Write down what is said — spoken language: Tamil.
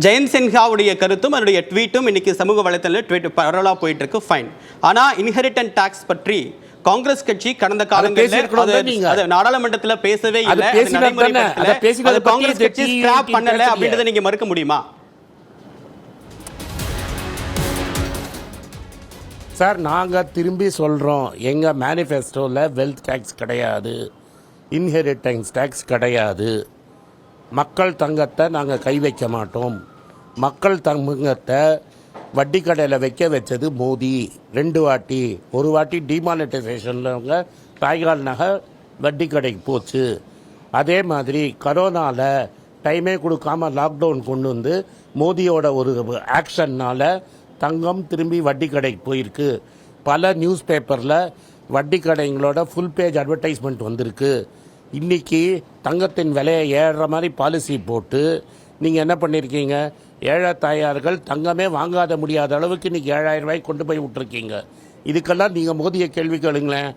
ஜெயந்த் சின்ஹாவுடைய கருத்தும் அவருடைய ட்வீட்டும் இன்னைக்கு சமூக வலைத்தளத்தில் ட்வீட் பரவலாக போயிட்டு இருக்கு. ஃபைன். ஆனா இன்ஹெரிட்டன்ட் டாக்ஸ் பற்றி காங்கிரஸ் கட்சி கடந்த காலங்களில் நாடாளுமன்றத்தில் பேசவே இல்லை. காங்கிரஸ் கட்சி ஸ்கிராப் பண்ணல அப்படின்றத நீங்க மறுக்க முடியுமா சார்? நாங்கள் திரும்பி சொல்கிறோம், எங்கள் மேனிஃபெஸ்டோவில் வெல்த் டேக்ஸ் கிடையாது, இன்ஹெரிட்டன்ஸ் டேக்ஸ் கிடையாது. மக்கள் தங்கத்தை நாங்கள் கை வைக்க மாட்டோம். மக்கள் தங்கத்தை வட்டி கடையில் வைக்க வச்சது மோடி 2 வாட்டி. ஒரு வாட்டி டிமானிட்டைசேஷனில் தாய்கால் நகை வட்டி கடைக்கு போச்சு. அதே மாதிரி கரோனாவில் டைமே கொடுக்காம லாக்டவுன் கொண்டு வந்து மோடியோட ஒரு ஆக்ஷன்னால் தங்கம் திரும்பி வட்டி கடைக்கு போயிருக்கு. பல நியூஸ் பேப்பரில் வட்டி கடைங்களோட ஃபுல் பேஜ் அட்வர்டைஸ்மெண்ட் வந்திருக்கு. இன்றைக்கி தங்கத்தின் விலையை ஏறுற மாதிரி பாலிசி போட்டு நீங்கள் என்ன பண்ணியிருக்கீங்க? ஏழை தாயார்கள் தங்கமே வாங்காத முடியாத அளவுக்கு இன்றைக்கி 7,000 ரூபாய்க்கு கொண்டு போய் விட்டுருக்கீங்க. இதுக்கெல்லாம் நீங்கள் மோதியை கேள்வி கேளுங்களேன்.